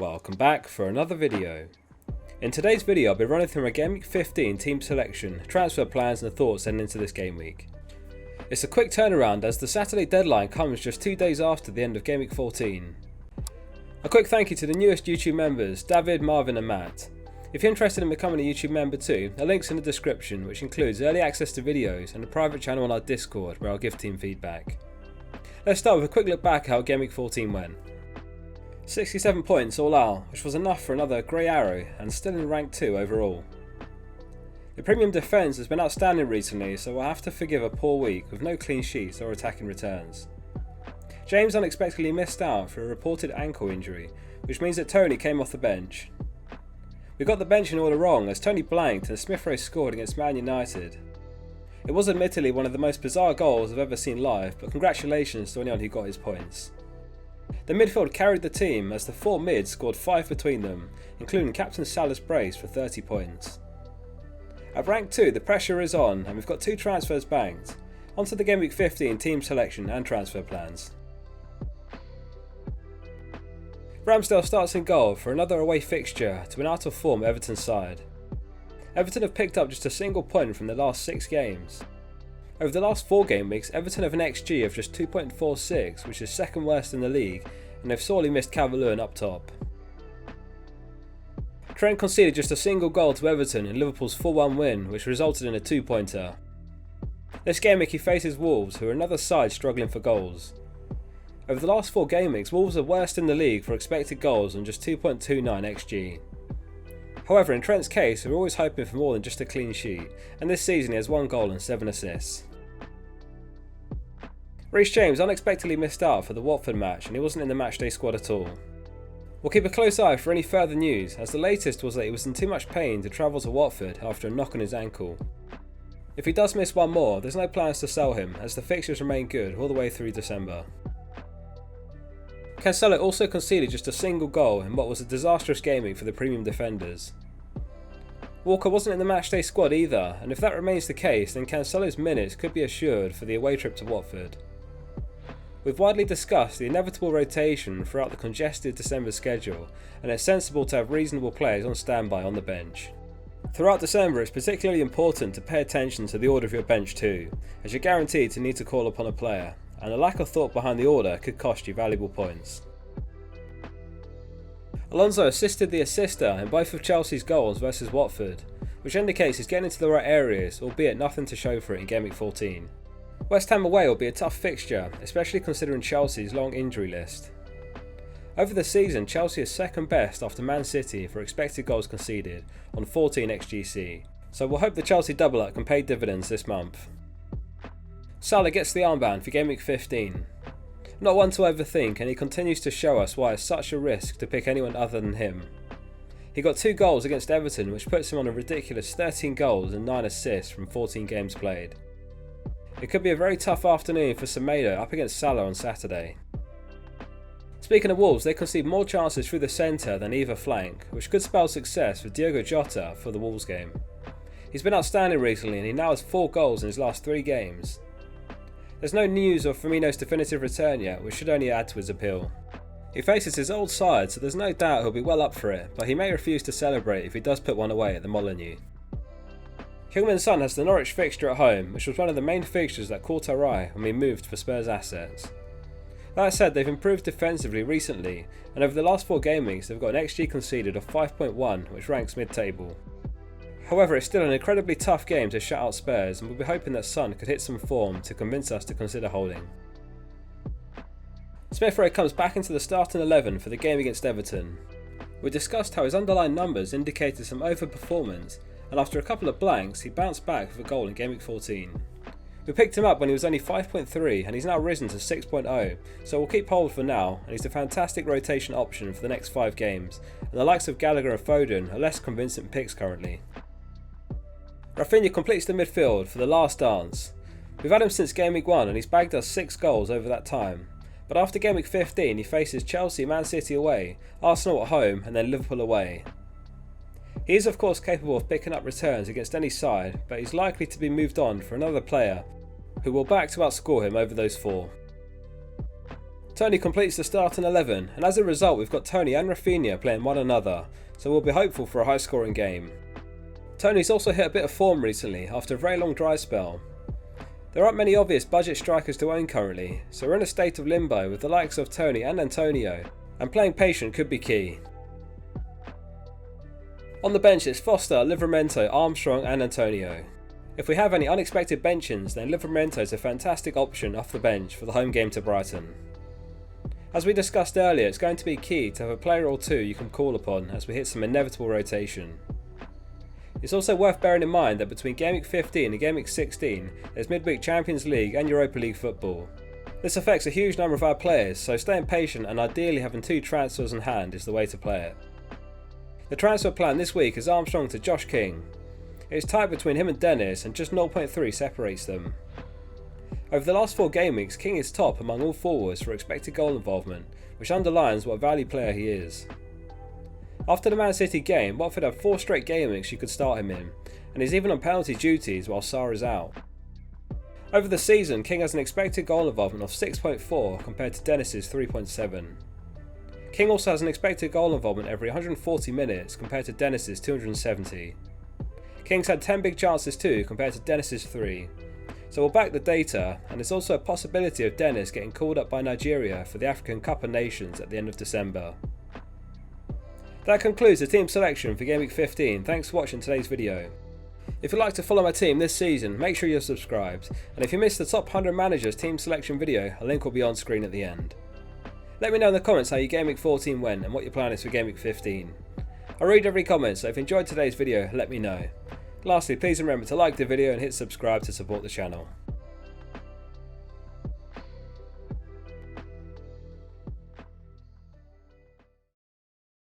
Welcome back for another video. In today's video I'll be running through my Gameweek15 team selection, transfer plans and thoughts heading into this game week. It's a quick turnaround as the Saturday deadline comes just 2 days after the end of Gameweek 14. A quick thank you to the newest YouTube members, David, Marvin and Matt. If you're interested in becoming a YouTube member too, a link's in the description, which includes early access to videos and a private channel on our Discord where I'll give team feedback. Let's start with a quick look back at how Gameweek 14 went. 67 points all out, which was enough for another grey arrow and still in rank 2 overall. The premium defence has been outstanding recently, so we'll have to forgive a poor week with no clean sheets or attacking returns. James unexpectedly missed out for a reported ankle injury, which means that Tony came off the bench. We got the bench in order wrong as Tony blanked and Smith Rowe scored against Man United. It was admittedly one of the most bizarre goals I've ever seen live, but congratulations to anyone who got his points. The midfield carried the team as the 4 mids scored 5 between them, including Captain Salah's brace for 30 points. At rank 2 the pressure is on and we've got 2 transfers banked. Onto the Gameweek 15 team selection and transfer plans. Ramsdale starts in goal for another away fixture to an out of form Everton side. Everton have picked up just a single point from the last 6 games. Over the last 4 game weeks, Everton have an XG of just 2.46, which is second worst in the league, and they've sorely missed Calvert-Lewin up top. Trent conceded just a single goal to Everton in Liverpool's 4-1 win, which resulted in a 2-pointer. This game week he faces Wolves, who are another side struggling for goals. Over the last 4 game weeks, Wolves are worst in the league for expected goals on just 2.29 XG. However, in Trent's case, we're always hoping for more than just a clean sheet, and this season he has 1 goal and 7 assists. Reece James unexpectedly missed out for the Watford match and he wasn't in the matchday squad at all. We'll keep a close eye for any further news, as the latest was that he was in too much pain to travel to Watford after a knock on his ankle. If he does miss one more, there's no plans to sell him as the fixtures remain good all the way through December. Cancelo also conceded just a single goal in what was a disastrous gaming for the premium defenders. Walker wasn't in the matchday squad either, and if that remains the case then Cancelo's minutes could be assured for the away trip to Watford. We've widely discussed the inevitable rotation throughout the congested December schedule, and it's sensible to have reasonable players on standby on the bench. Throughout December it's particularly important to pay attention to the order of your bench too, as you're guaranteed to need to call upon a player, and a lack of thought behind the order could cost you valuable points. Alonso assisted the assister in both of Chelsea's goals versus Watford, which indicates he's getting into the right areas, albeit nothing to show for it in Gameweek 14. West Ham away will be a tough fixture, especially considering Chelsea's long injury list. Over the season, Chelsea is second best after Man City for expected goals conceded on 14 XGC, so we'll hope the Chelsea double up can pay dividends this month. Salah gets the armband for Gameweek 15. Not one to overthink, and he continues to show us why it's such a risk to pick anyone other than him. He got 2 goals against Everton, which puts him on a ridiculous 13 goals and 9 assists from 14 games played. It could be a very tough afternoon for Semedo up against Salah on Saturday. Speaking of Wolves, they concede more chances through the centre than either flank, which could spell success for Diogo Jota for the Wolves game. He's been outstanding recently and he now has 4 goals in his last 3 games. There's no news of Firmino's definitive return yet, which should only add to his appeal. He faces his old side, so there's no doubt he'll be well up for it, but he may refuse to celebrate if he does put one away at the Molineux. Heung-min Son has the Norwich fixture at home, which was one of the main fixtures that caught our eye when we moved for Spurs assets. That said, they've improved defensively recently, and over the last 4 game weeks they've got an XG conceded of 5.1, which ranks mid-table. However, it's still an incredibly tough game to shut out Spurs, and we'll be hoping that Son could hit some form to convince us to consider holding. Smith Rowe comes back into the starting 11 for the game against Everton. We discussed how his underlying numbers indicated some overperformance, and after a couple of blanks he bounced back with a goal in Gameweek 14. We picked him up when he was only 5.3 and he's now risen to 6.0, so we'll keep hold for now, and he's a fantastic rotation option for the next 5 games, and the likes of Gallagher and Foden are less convincing picks currently. Rafinha completes the midfield for the last dance. We've had him since Gameweek 1 and he's bagged us 6 goals over that time, but after Gameweek 15 he faces Chelsea, Man City away, Arsenal at home and then Liverpool away. He is of course capable of picking up returns against any side, but he's likely to be moved on for another player who will back to outscore him over those 4. Tony completes the starting 11, and as a result we've got Tony and Rafinha playing one another, so we'll be hopeful for a high scoring game. Tony's also hit a bit of form recently after a very long dry spell. There aren't many obvious budget strikers to own currently, so we're in a state of limbo with the likes of Tony and Antonio, and playing patient could be key. On the bench it's Foster, Livramento, Armstrong and Antonio. If we have any unexpected bench-ins, then Livramento is a fantastic option off the bench for the home game to Brighton. As we discussed earlier, it's going to be key to have a player or two you can call upon as we hit some inevitable rotation. It's also worth bearing in mind that between Gameweek 15 and Gameweek 16 there's midweek Champions League and Europa League football. This affects a huge number of our players, so staying patient and ideally having 2 transfers in hand is the way to play it. The transfer plan this week is Armstrong to Josh King. It is tight between him and Dennis and just 0.3 separates them. Over the last 4 game weeks, King is top among all forwards for expected goal involvement, which underlines what a value player he is. After the Man City game, Watford have 4 straight game weeks you could start him in, and he's even on penalty duties while Sarr is out. Over the season, King has an expected goal involvement of 6.4 compared to Dennis's 3.7. King also has an expected goal involvement every 140 minutes compared to Dennis's 270. King's had 10 big chances too compared to Dennis's 3. So we'll back the data, and there's also a possibility of Dennis getting called up by Nigeria for the African Cup of Nations at the end of December. That concludes the team selection for Gameweek 15, thanks for watching today's video. If you'd like to follow my team this season, make sure you're subscribed, and if you missed the top 100 managers team selection video, a link will be on screen at the end. Let me know in the comments how your Gameweek 14 went and what your plan is for Gameweek 15. I read every comment, so if you enjoyed today's video, let me know. Lastly, please remember to like the video and hit subscribe to support the channel.